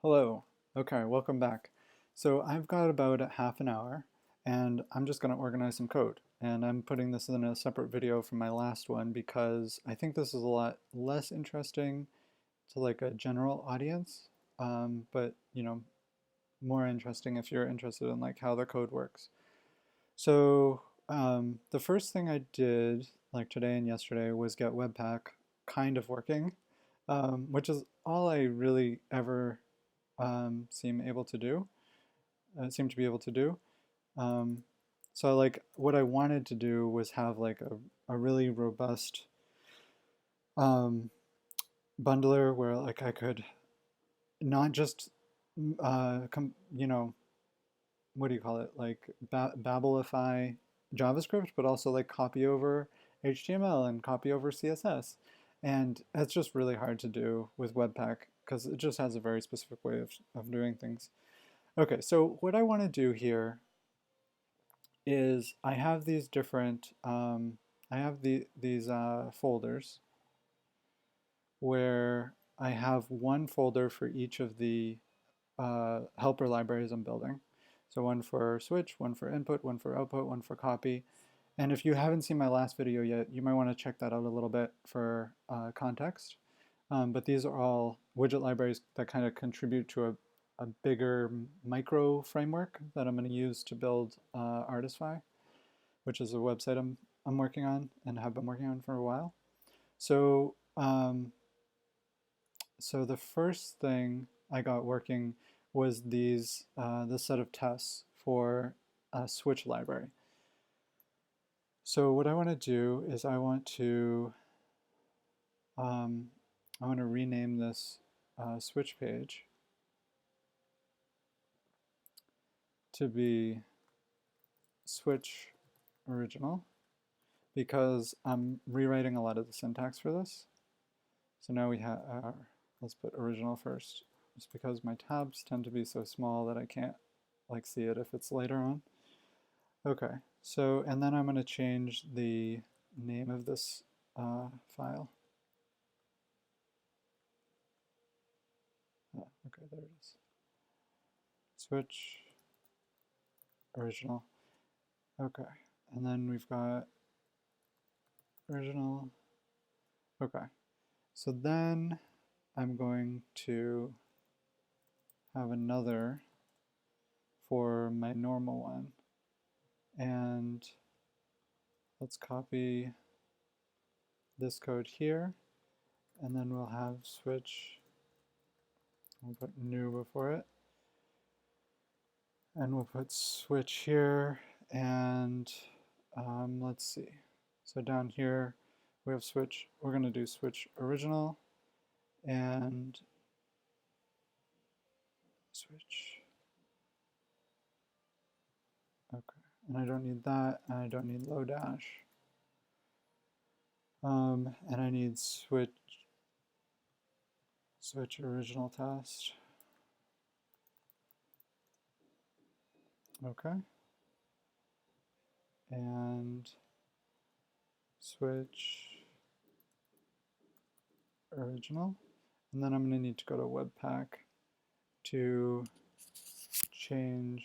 Hello. Okay, welcome back. So I've got about a half an hour and I'm just going to organize some code. And I'm putting this in a separate video from my last one because I think this is a lot less interesting to like a general audience, but more interesting if you're interested in like how the code works. So the first thing I did like today and yesterday was get webpack kind of working, which is all I really ever seem to be able to do. Um, so like what I wanted to do was have like a really robust um, bundler where like I could not just what do you call it, like Babelify JavaScript, but also like copy over HTML and copy over CSS. And it's just really hard to do with Webpack because it just has a very specific way of doing things. Okay, so what I want to do here is I have these different, I have these folders where I have one folder for each of the helper libraries I'm building. So one for switch, one for input, one for output, one for copy. And if you haven't seen my last video yet, you might want to check that out a little bit for context. But these are all widget libraries that kind of contribute to a bigger micro framework that I'm going to use to build Artisfy, which is a website I'm working on and have been working on for a while. So, so the first thing I got working was this set of tests for a switch library. So what I want to do is um, I want to rename this switch page to be switch original because I'm rewriting a lot of the syntax for this. So now we have, let's put original first, just because my tabs tend to be so small that I can't like see it if it's later on. Okay, so, and then I'm going to change the name of this file. Oh, okay, there it is. Switch original. Okay, and then we've got original. Okay, so then I'm going to have another for my normal one. And let's copy this code here, and then we'll have switch, we'll put new before it, and we'll put switch here, and let's see. So down here we have switch, we're going to do switch original, and switch, okay, and I don't need that, and I don't need Lodash. And I need switch original test. Okay. And switch original. And then I'm going to need to go to webpack to change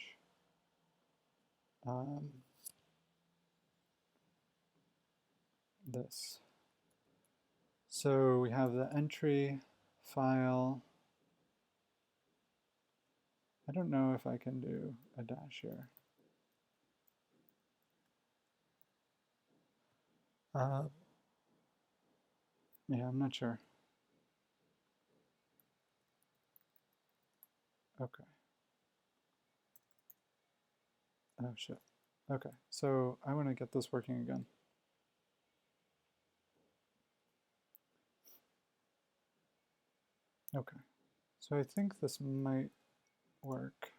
this. So we have the entry file. I don't know if I can do a dash here. Yeah, I'm not sure. Okay. Oh shit. Okay, so I want to get this working again. Okay, so I think this might work.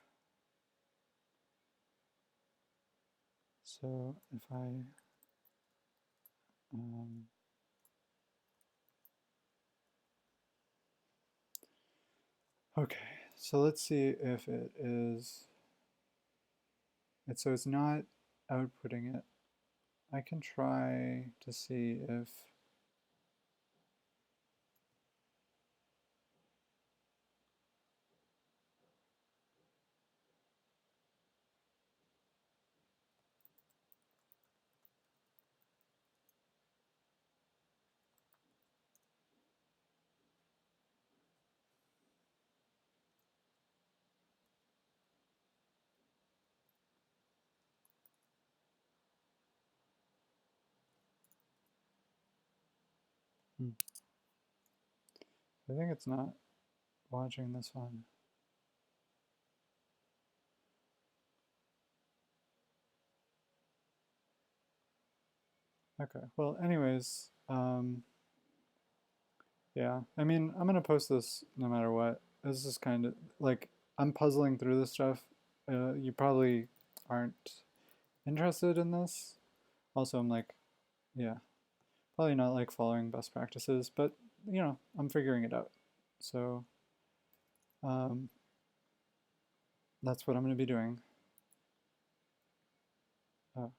So if I okay, so let's see if it is, so it's not outputting it. I can try to see if, Hmm. I think it's not watching this one. Okay, well, anyways, yeah, I mean, I'm gonna post this no matter what. This is kind of like I'm puzzling through this stuff. You probably aren't interested in this. Also, I'm like, yeah, probably not like following best practices, but you know, I'm figuring it out. So um, that's what I'm gonna be doing. Oh,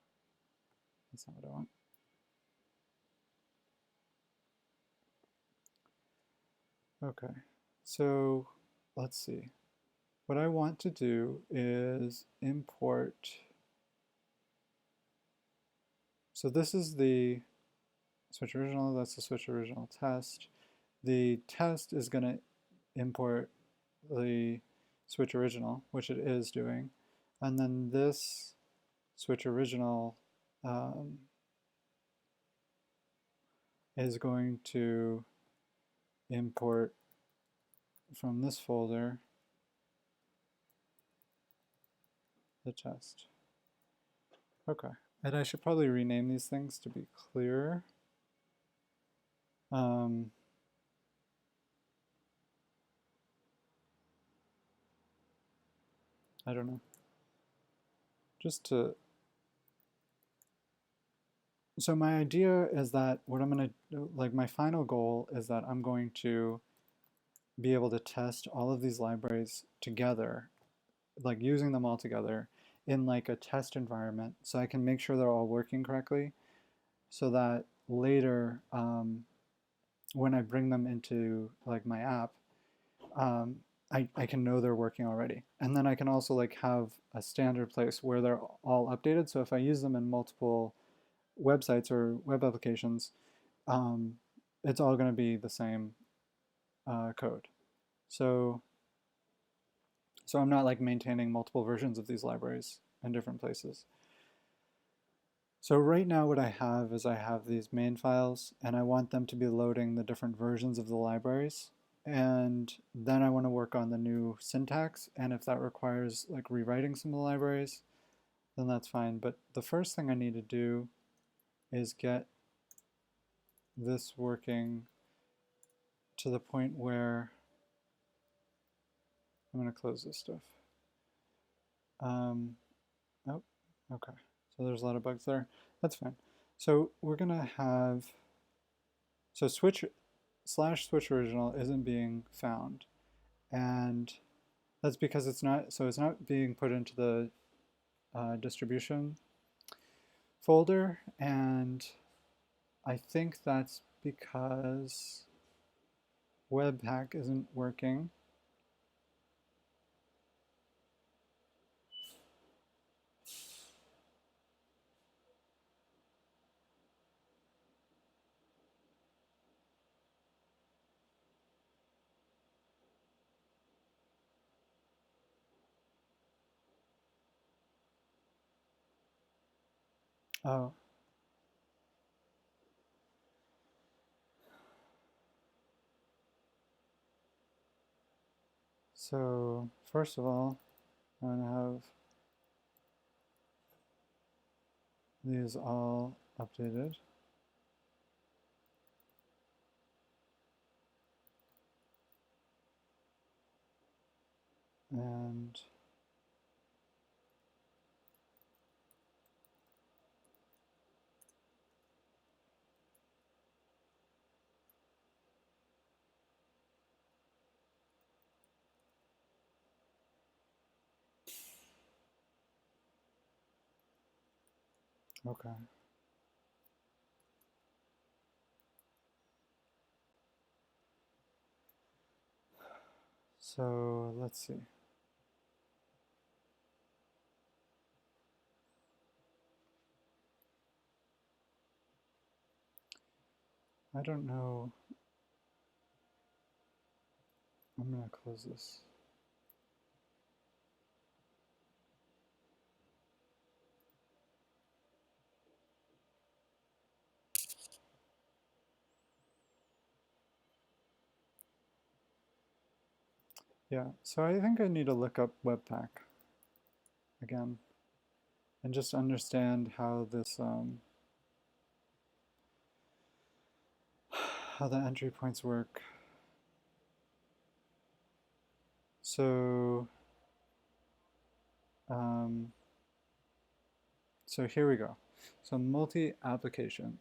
that's not what I want. Okay, so let's see. What I want to do is import. So this is the switch original, that's the switch original test. The test is going to import the switch original, which it is doing. And then this switch original is going to import from this folder the test. Okay. And I should probably rename these things to be clearer. I don't know. Just to, so my idea is that what I'm going to, like my final goal is that I'm going to be able to test all of these libraries together, like using them all together in like a test environment so I can make sure they're all working correctly so that later when I bring them into like my app, I can know they're working already. And then I can also like have a standard place where they're all updated. So if I use them in multiple websites or web applications, um, it's all going to be the same code. So I'm not like maintaining multiple versions of these libraries in different places. So right now what I have is I have these main files and I want them to be loading the different versions of the libraries. And then I want to work on the new syntax. And if that requires like rewriting some of the libraries, then that's fine. But the first thing I need to do is get this working to the point where I'm going to close this stuff. Oh, okay. So there's a lot of bugs there. That's fine. So we're going to have, so switch original isn't being found. And that's because it's not being put into the distribution folder. And I think that's because webpack isn't working. Oh, so first of all, I'm going to have these all updated. And okay. So let's see. I don't know. I'm going to close this. Yeah, so I think I need to look up webpack again and just understand how this how the entry points work. So um, so here we go. So multi-application.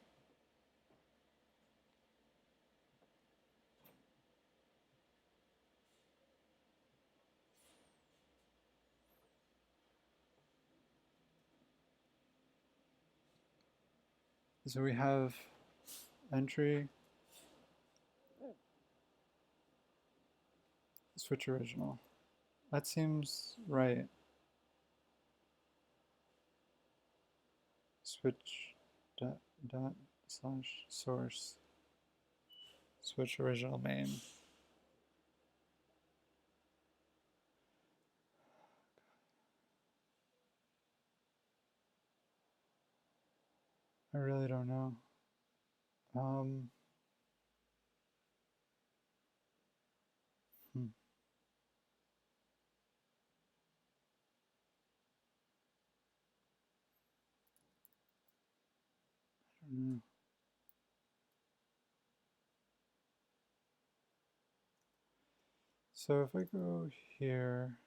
So we have entry, switch original. That seems right. Switch dot slash source, switch original main. I really don't know. Um, hmm, I don't know. So if I go here,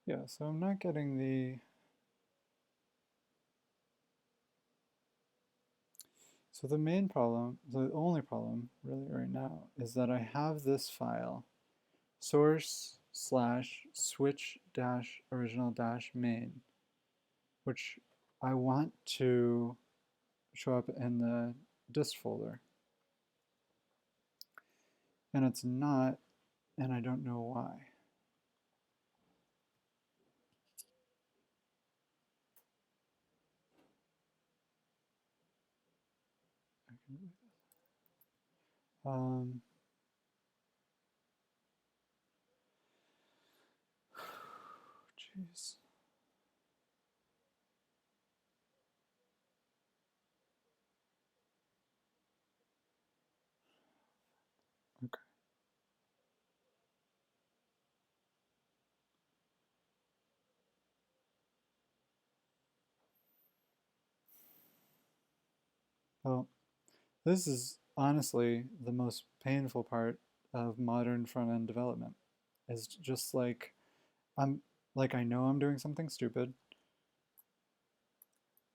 yeah, so I'm not getting the, so the main problem, the only problem really right now is that I have this file, source slash switch dash original dash main, which I want to show up in the dist folder. And it's not, and I don't know why. Um, Jeez. Okay. Well, this is honestly the most painful part of modern front-end development. Is just like I'm I know I'm doing something stupid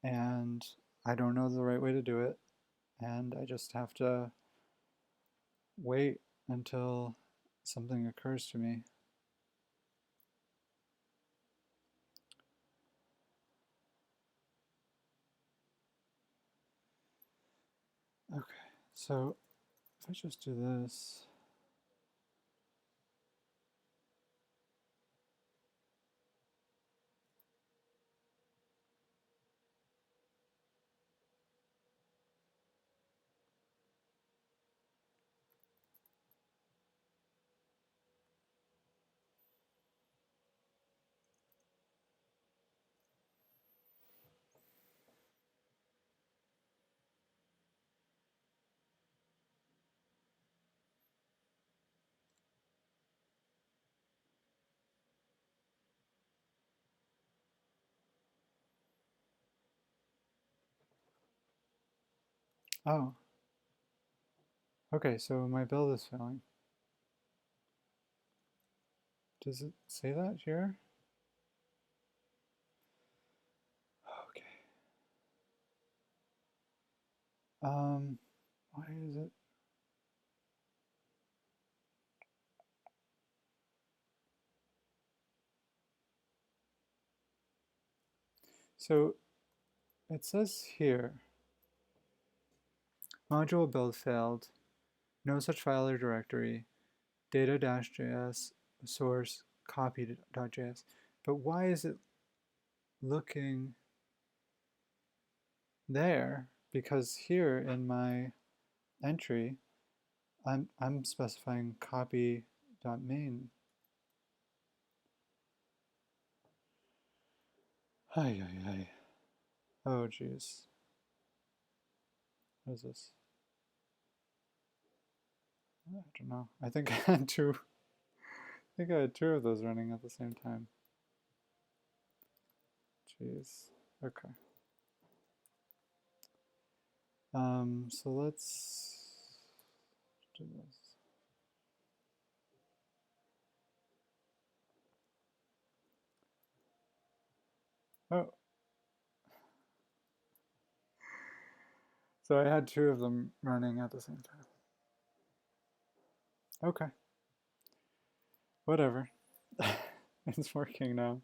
and I don't know the right way to do it, and I just have to wait until something occurs to me. Okay, so if I just do this, oh, okay, so my build is failing. Does it say that here? Okay. Why is it? So it says here, module build failed, no such file or directory, data-js source copy.js. But why is it looking there? Because here in my entry, I'm specifying copy.main. Hi, hi, hi. Oh, jeez. What is this? don't know. I think I had two. I think I had two of those running at the same time. Jeez. Okay. So let's do this. Oh. So I had two of them running at the same time. Okay. Whatever. It's working now.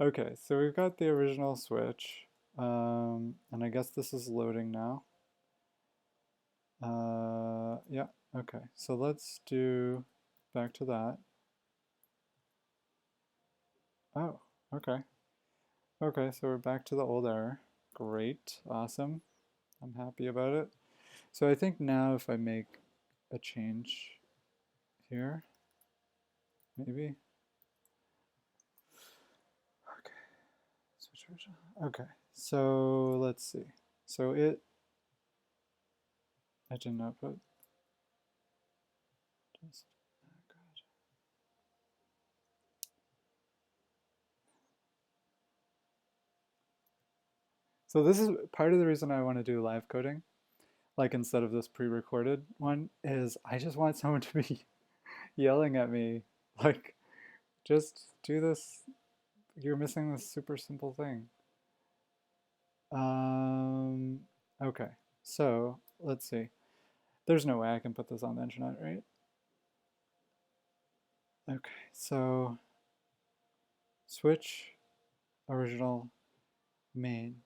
Okay, so we've got the original switch. And I guess this is loading now. Yeah, okay. So let's do back to that. Oh, okay. Okay, so we're back to the old error. Great, awesome. I'm happy about it. So I think now if I make a change here, maybe. Okay, switch version. Okay, so let's see. So I didn't output. Just, oh God. So this is part of the reason I want to do live coding, like instead of this pre-recorded one, is I just want someone to be yelling at me, like, just do this. You're missing this super simple thing. Okay, so let's see. There's no way I can put this on the internet, right? Okay, so switch original main.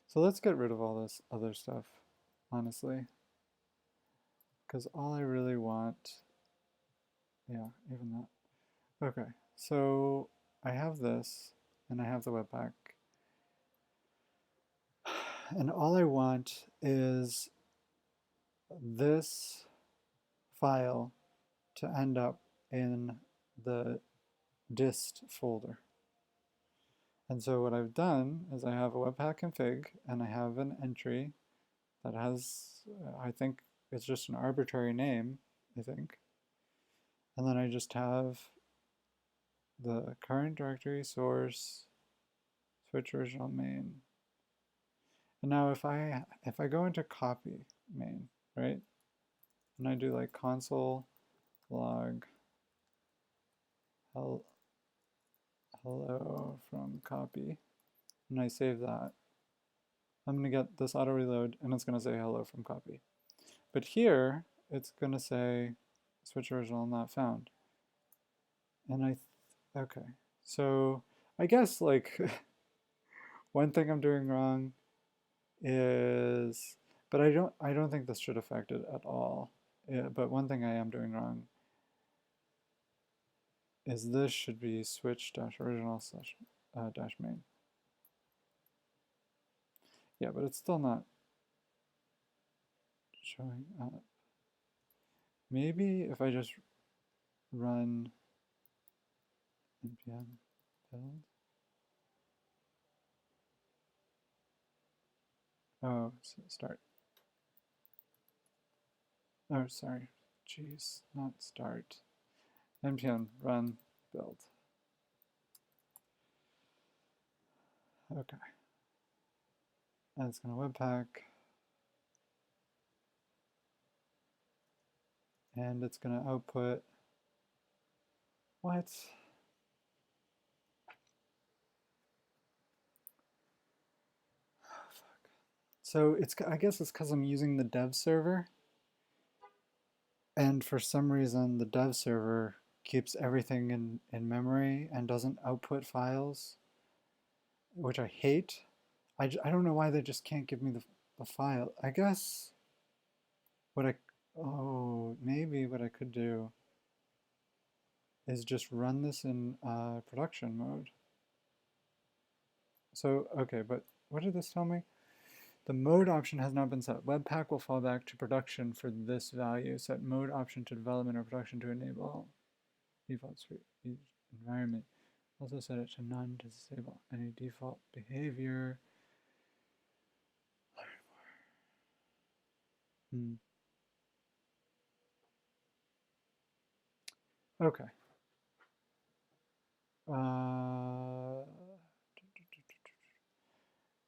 So let's get rid of all this other stuff, honestly, because all I really want, yeah, even that. Okay, so I have this, and I have the webpack, and all I want is this file to end up in the dist folder. And so what I've done is I have a webpack config and I have an entry that has, I think it's just an arbitrary name, I think. And then I just have the current directory source, switch original main. And now if I go into copy main, right? And I do like console log hello from copy, and I save that, I'm going to get this auto reload and it's going to say hello from copy. But here it's going to say switch original not found. And okay, so I guess like one thing I'm doing wrong is, but I don't think this should affect it at all. Yeah, but one thing I am doing wrong is this should be switch-original dash main. Yeah, but it's still not showing up. Maybe if I just run npm build. Oh, start. Oh, sorry. Jeez, not start. npm run build. Okay. And it's going to webpack. And it's going to output. What? Oh, fuck. So I guess it's because I'm using the dev server. And for some reason, the dev server keeps everything in memory and doesn't output files, which I hate. I don't know why they just can't give me the file. I guess maybe what I could do is just run this in production mode. So, okay, but what did this tell me? The mode option has not been set. Webpack will fall back to production for this value. Set mode option to development or production to enable defaults for each environment. Also set it to none to disable any default behavior. Okay.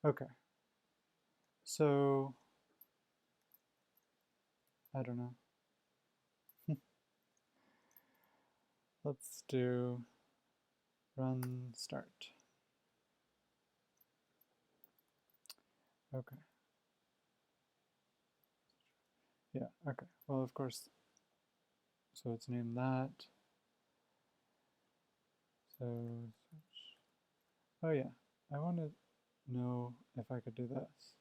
Okay. So, I don't know. Let's do run start. Okay. Yeah, okay. Well, of course, so it's named that. So, oh yeah, I want to know if I could do this.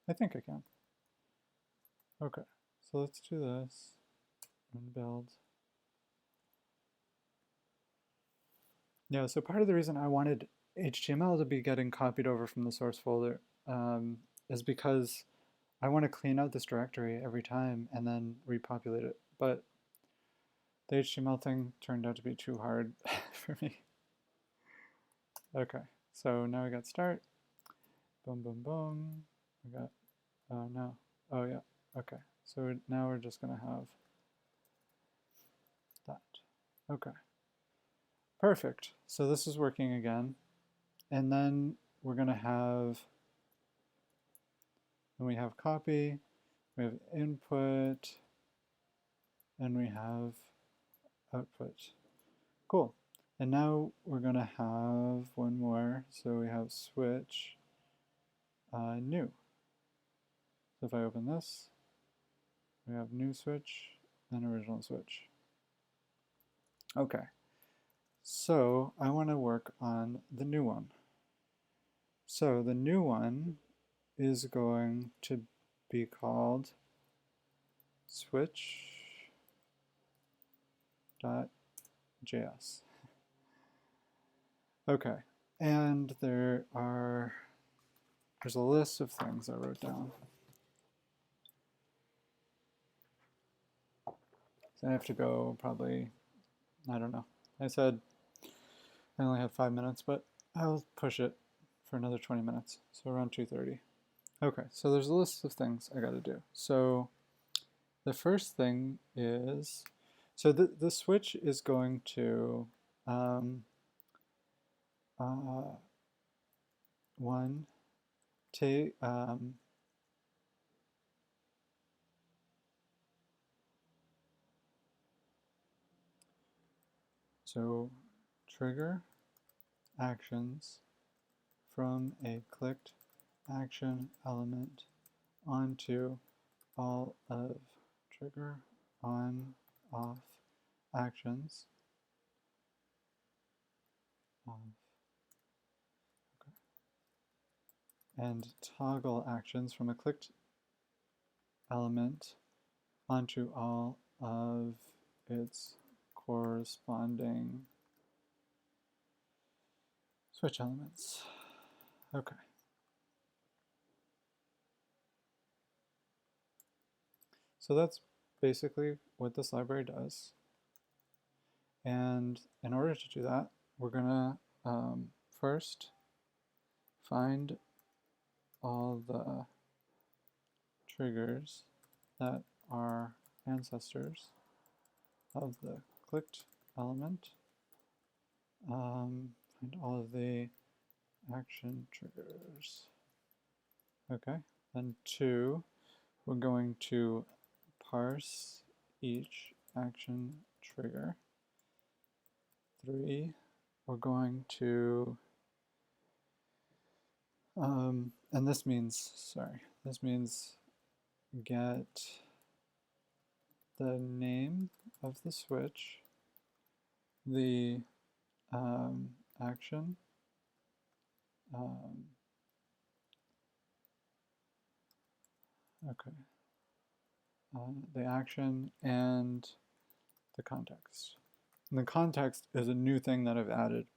I think I can. Okay, so let's do this and build. Yeah, so part of the reason I wanted HTML to be getting copied over from the source folder is because I want to clean out this directory every time and then repopulate it. But the HTML thing turned out to be too hard for me. Okay, so now we got start. Boom, boom, boom. We got, no. Oh, yeah. Okay, so now we're just going to have that. Okay. Perfect. So this is working again. And then we're going to have, and we have copy, we have input, and we have output. Cool. And now we're going to have one more. So we have switch new. So if I open this, we have new switch and original switch. Okay. So I want to work on the new one. So the new one is going to be called switch.js. Okay, and there's a list of things I wrote down. So I have to go probably, I don't know. I said I only have 5 minutes, but I'll push it for another 20 minutes, so around 2:30. Okay, so there's a list of things I gotta do. So the first thing is, so the switch is going to, one, take, so trigger actions from a clicked action element onto all of trigger on off actions off, okay, and toggle actions from a clicked element onto all of its corresponding switch elements. Okay. So that's basically what this library does. And in order to do that, we're going to first find all the triggers that are ancestors of the clicked element. Find all of the action triggers. Okay, then 2, we're going to parse each action trigger. 3, we're going to, and this means get the name of the switch, the action, okay, the action and the context. And the context is a new thing that I've added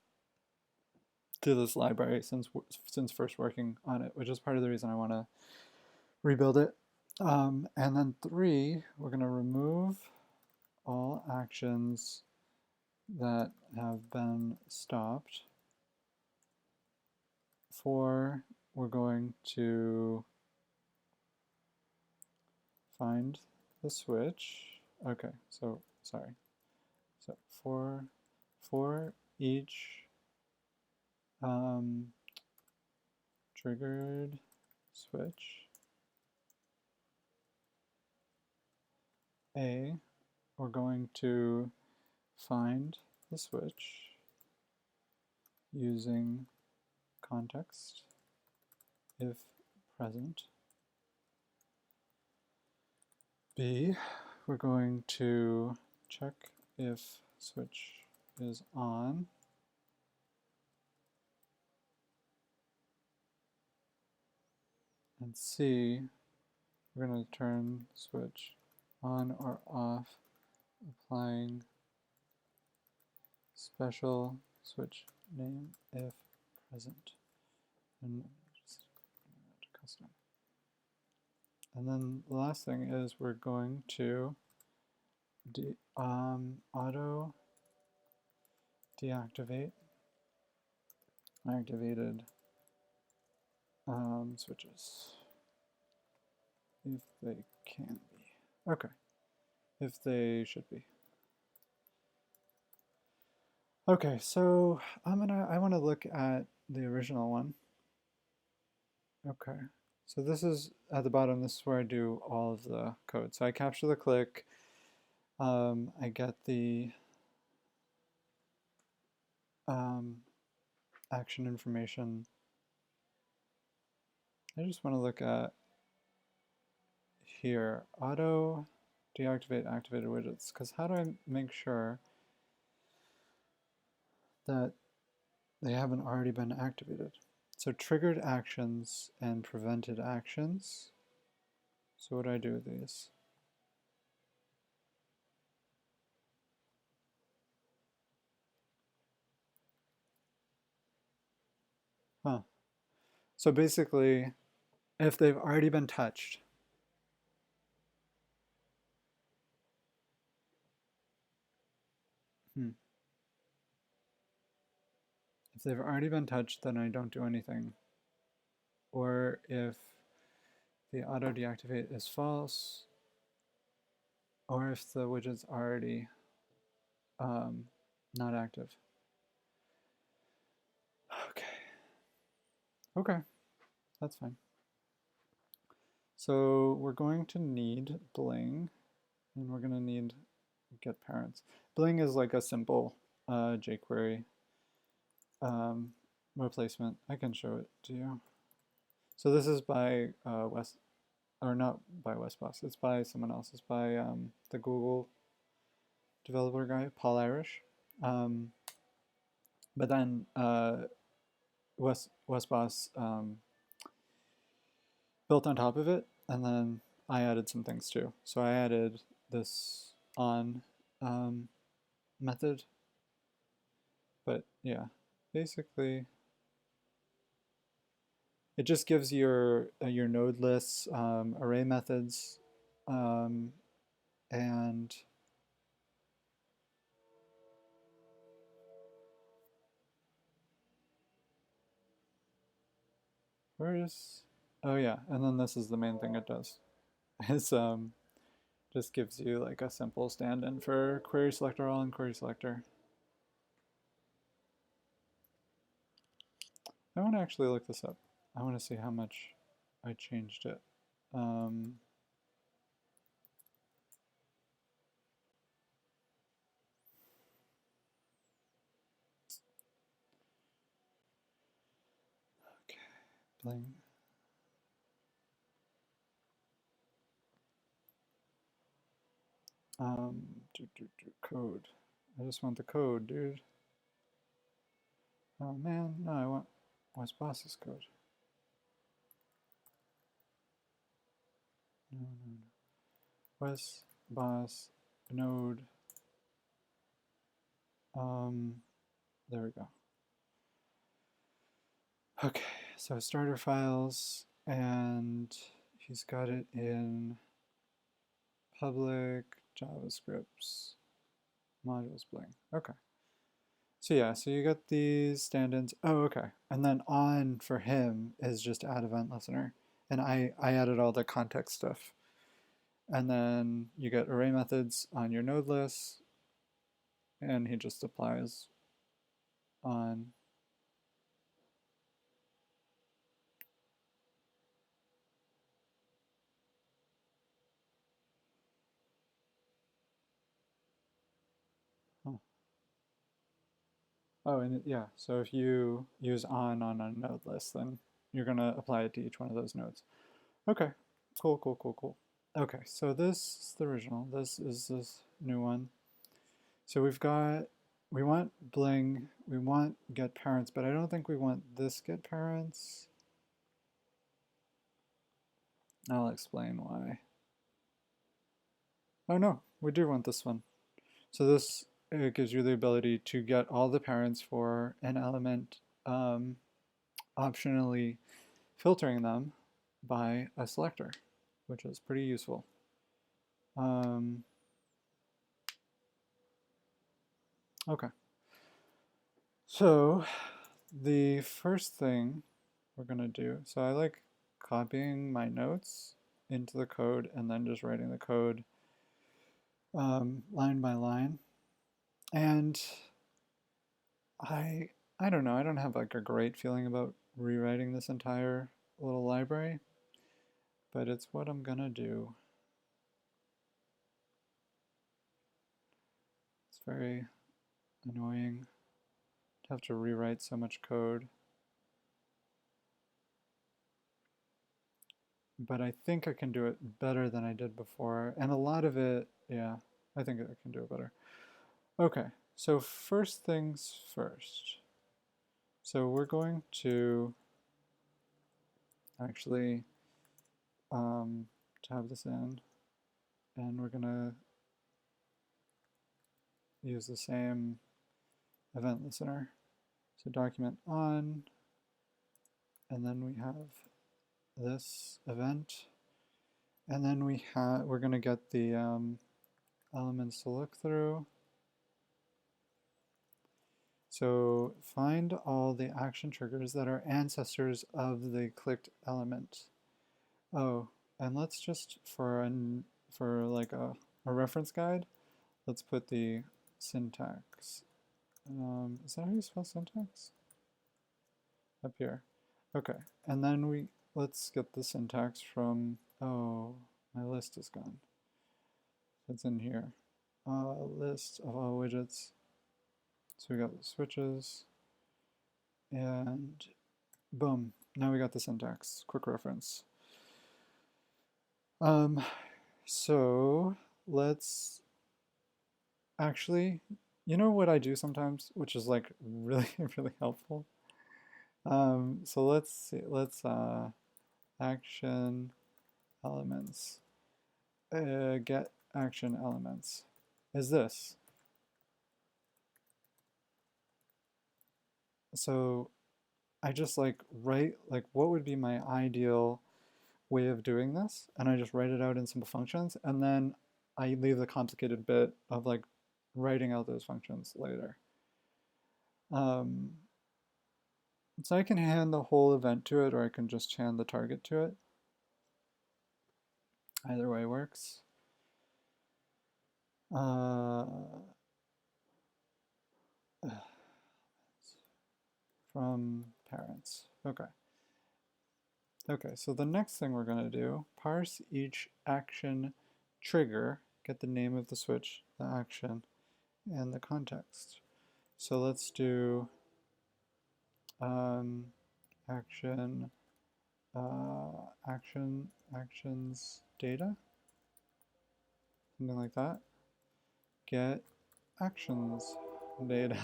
to this library since first working on it, which is part of the reason I want to rebuild it. And then 3, we're going to remove all actions that have been stopped. 4, we're going to find the switch. Okay, so sorry. So for each triggered switch A, we're going to find the switch using context if present. B, we're going to check if switch is on. And C, we're going to turn switch on or off, applying special switch name if present. And just custom. And then the last thing is we're going to auto deactivate activated switches if they can be. Okay, if they should be. Okay, so I want to look at the original one. Okay, so this is at the bottom. This is where I do all of the code. So I capture the click. I get the action information. I just want to look at here, auto deactivate activated widgets, because how do I make sure that they haven't already been activated? So triggered actions and prevented actions. So what do I do with these? Huh. So basically, if they've already been touched, if they've already been touched, then I don't do anything. Or if the auto deactivate is false, or if the widget's already not active. Okay, that's fine. So we're going to need bling, and we're going to need get parents. Bling is like a simple jQuery replacement. I can show it to you. So this is by not by Westbox. It's by someone else. It's by the Google developer guy, Paul Irish. But then Westbox built on top of it, and then I added some things too. So I added this on method, but yeah, basically it just gives your node lists, array methods, and where is, oh yeah, and then this is the main thing it does. It's just gives you like a simple stand-in for query selector all and query selector. I want to actually look this up. I want to see how much I changed it. Okay, bling. Code. I just want the code, dude. Oh man, no, I want Westboss's code. No. Westboss node. There we go. Okay, so starter files, and he's got it in public JavaScript modules bling. Okay. So yeah, so you get these stand-ins. Oh, okay. And then on for him is just add event listener. And I added all the context stuff. And then you get array methods on your node list, and he just applies on. Oh, oh, and yeah, so if you use on a node list, then you're going to apply it to each one of those nodes. Okay, cool, cool, cool, cool. Okay, so this is the original. This is this new one. So we want bling, we want get parents, but I don't think we want this get parents. I'll explain why. Oh no, we do want this one. So this gives you the ability to get all the parents for an element, optionally filtering them by a selector, which is pretty useful. Okay. So the first thing we're going to do, so I like copying my notes into the code and then just writing the code line by line. And I don't know, I don't have like a great feeling about rewriting this entire little library, but it's what I'm gonna do. It's very annoying to have to rewrite so much code. But I think I can do it better than I did before. And a lot of it, yeah, I think I can do it better. Okay, so first things first. So we're going to actually tab this in, and we're gonna use the same event listener. So document on, and then we have this event, and then we're gonna get the elements to look through. So find all the action triggers that are ancestors of the clicked element. Oh, and let's just for like a reference guide, let's put the syntax. Is that how you spell syntax? Up here. Okay, and then let's get the syntax from, oh, my list is gone. It's in here. List of all widgets. So we got the switches, and boom, now we got the syntax. Quick reference. So let's actually, you know what I do sometimes, which is like really, really helpful. So let's see, let's action elements, get action elements is this. So I just like write, like what would be my ideal way of doing this, and I just write it out in simple functions, and then I leave the complicated bit of like writing out those functions later. So I can hand the whole event to it, or I can just hand the target to it. Either way works. From parents. Okay. Okay, so the next thing we're going to do, parse each action trigger, get the name of the switch, the action, and the context. So let's do action, actions data, something like that. Get actions data.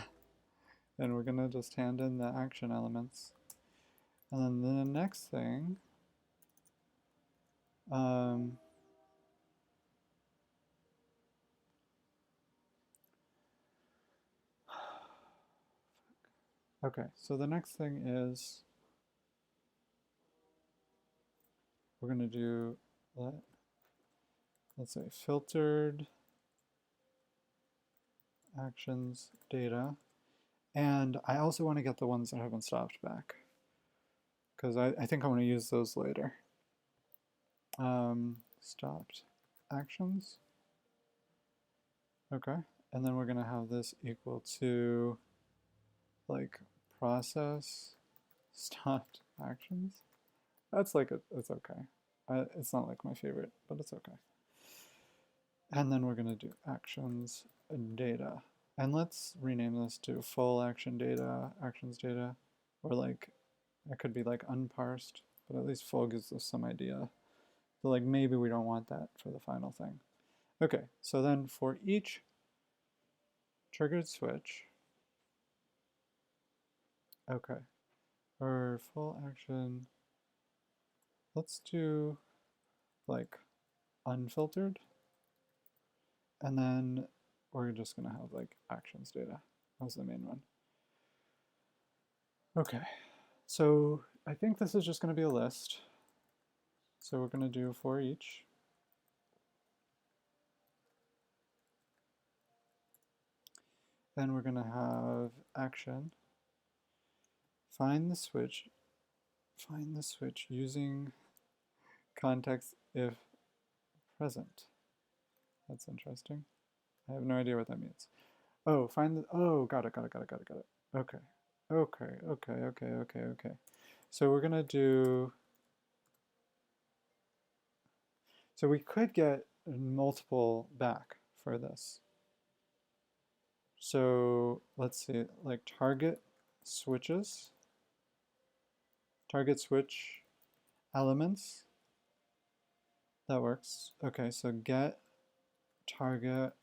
And we're going to just hand in the action elements. And then the next thing, okay, so the next thing is we're going to do, let's say, filtered actions data. And I also want to get the ones that haven't stopped back, because I think I want to use those later. Stopped actions. Okay, and then we're going to have this equal to like process stopped actions. That's like it's okay. It's not like my favorite, but it's okay. And then we're going to do actions data. And let's rename this to full action data, actions data, or like it could be like unparsed, but at least full gives us some idea. But like maybe we don't want that for the final thing. Okay, so then for each triggered switch, okay, for full action, let's do like unfiltered, and then we're just gonna have like actions data as the main one. Okay, so I think this is just gonna be a list. So we're gonna do for each. Then we're gonna have action, find the switch using context if present. That's interesting. I have no idea what that means. Oh, got it. Okay. Okay. So we're gonna do, so we could get multiple back for this. So let's see, like target switch elements. That works. Okay, so get target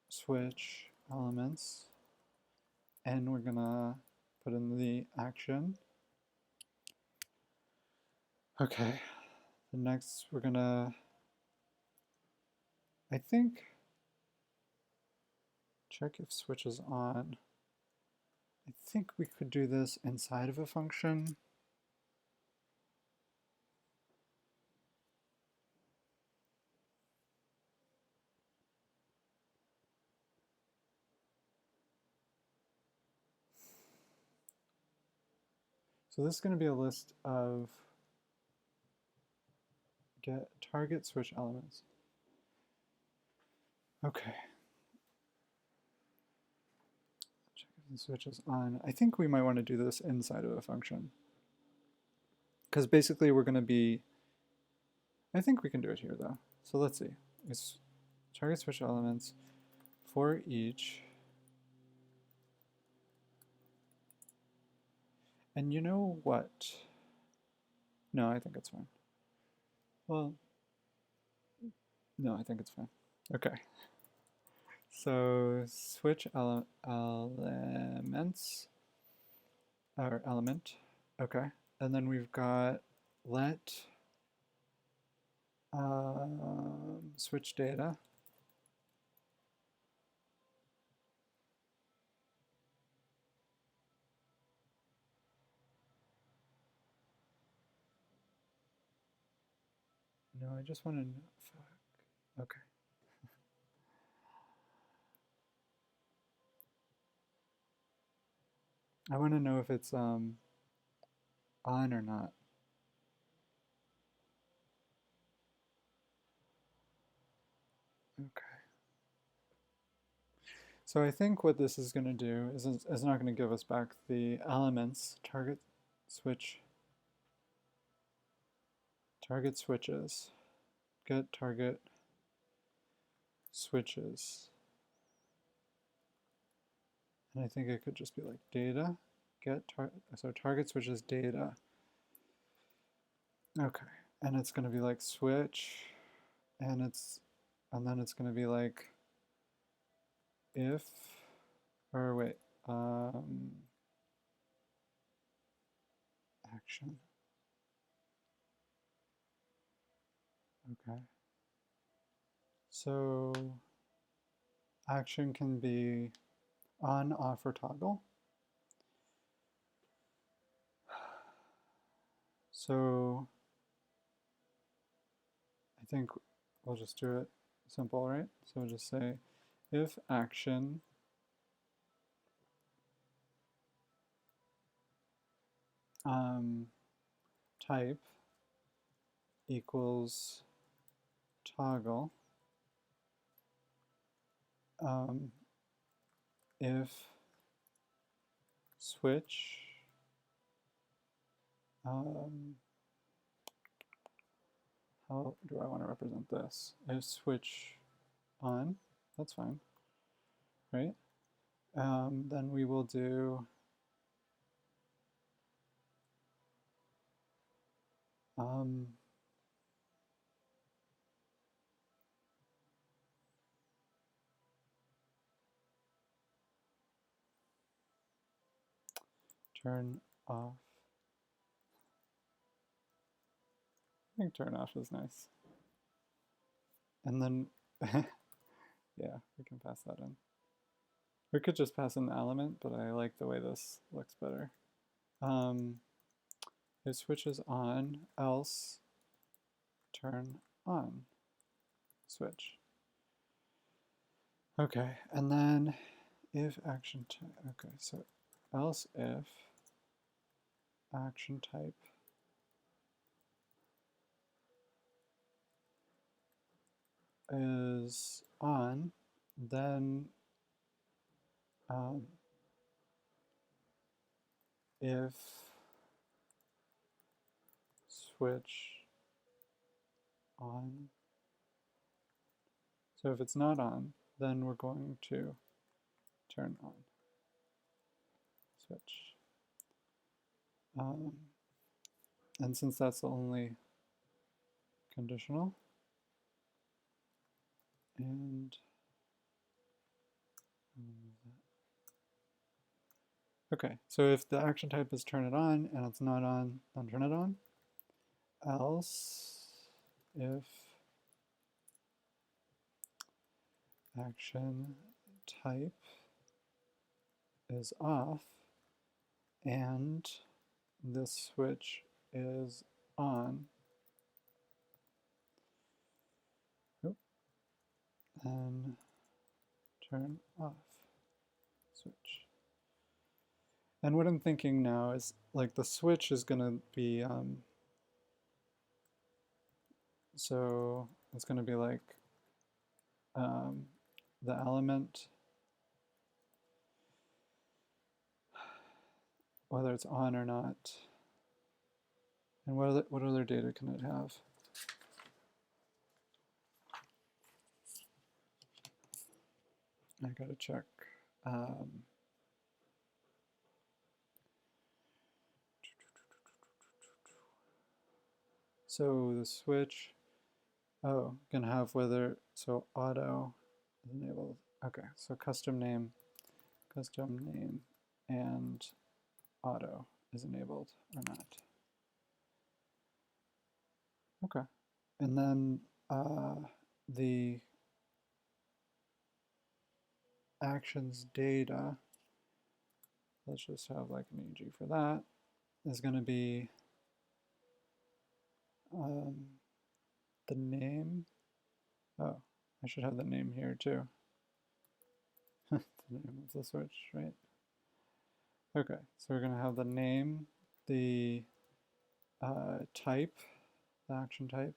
switch elements, and we're gonna put in the action. Okay, the next we're gonna, I think, check if switch is on. I think we could do this inside of a function. So this is going to be a list of get target switch elements. Okay. Check if the switch is on. I think we might want to do this inside of a function, because basically we're going to be, I think we can do it here though. So let's see. It's target switch elements for each. And you know what? No, I think it's fine. Well, no, I think it's fine. Okay. So switch elements, or element, okay. And then we've got let switch data. No, I just want to know. Okay. I want to know if it's on or not. Okay. So I think what this is going to do is it's not going to give us back the elements, target switches, get target switches. And I think it could just be like data, so target switches data. Okay, and it's going to be like switch, and then it's going to be like if, or wait, action. Okay. So action can be on, off, or toggle. So I think we'll just do it simple, right? So we'll just say if action type equals toggle if switch how do I want to represent this? If switch on, that's fine, right? Then we will do turn off. I think turn off is nice. And then, yeah, we can pass that in. We could just pass in the element, but I like the way this looks better. It switches on, else turn on switch. Okay, and then if action type, okay, so else if action type is on, then if switch on, so if it's not on, then we're going to turn on switch. And since that's the only conditional, and okay, so if the action type is turn it on and it's not on, then turn it on. Else if action type is off and this switch is on, then turn off switch. And what I'm thinking now is like the switch is going to be, so it's going to be like the element, whether it's on or not. And what other data can it have? I gotta check. So the switch, can have whether, so auto is enabled. Okay, so custom name, and auto is enabled or not. Okay, and then the actions data, let's just have like an EG for that, is going to be the name. Oh, I should have the name here too. The name of the switch, right? Okay, so we're going to have the name, the type, the action type,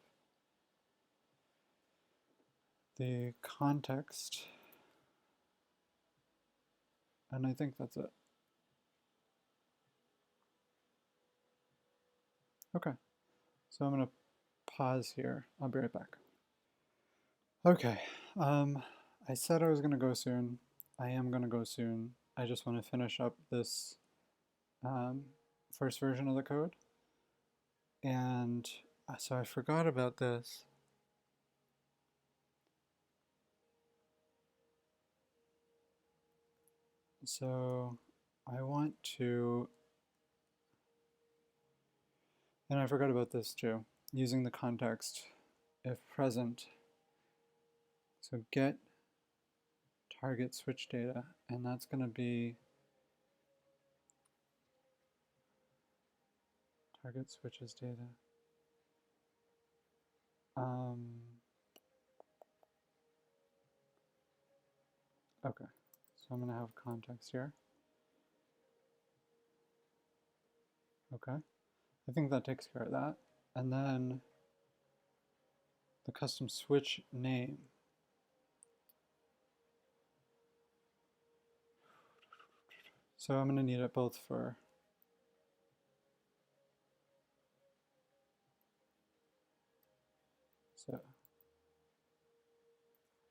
the context, and I think that's it. Okay, so I'm going to pause here. I'll be right back. Okay, I said I was going to go soon. I am going to go soon. I just want to finish up this first version of the code. And so I forgot about this. So I want to, and I forgot about this too, using the context if present. So get target switch data, and that's going to be target switches data. Okay, so I'm going to have context here. Okay, I think that takes care of that. And then the custom switch name. So I'm going to need it both for so.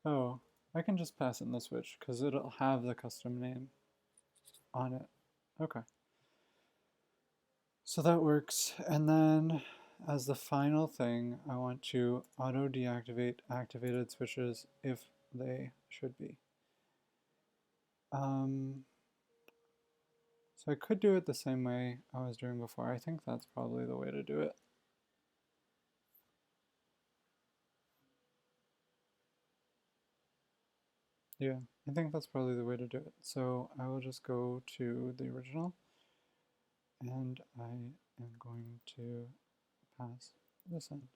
Oh, I can just pass in the switch because it'll have the custom name on it. Okay. So that works. And then as the final thing, I want to auto deactivate activated switches if they should be. So I could do it the same way I was doing before. I think that's probably the way to do it. Yeah, I think that's probably the way to do it. So I will just go to the original and I am going to pass this in.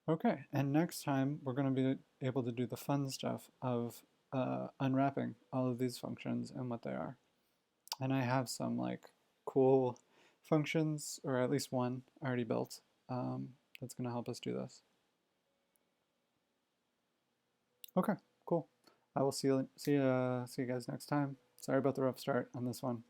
Okay, and next time we're going to be able to do the fun stuff of unwrapping all of these functions and what they are. And I have some like cool functions, or at least one already built, that's going to help us do this. Okay, cool. I will see you guys next time. Sorry about the rough start on this one.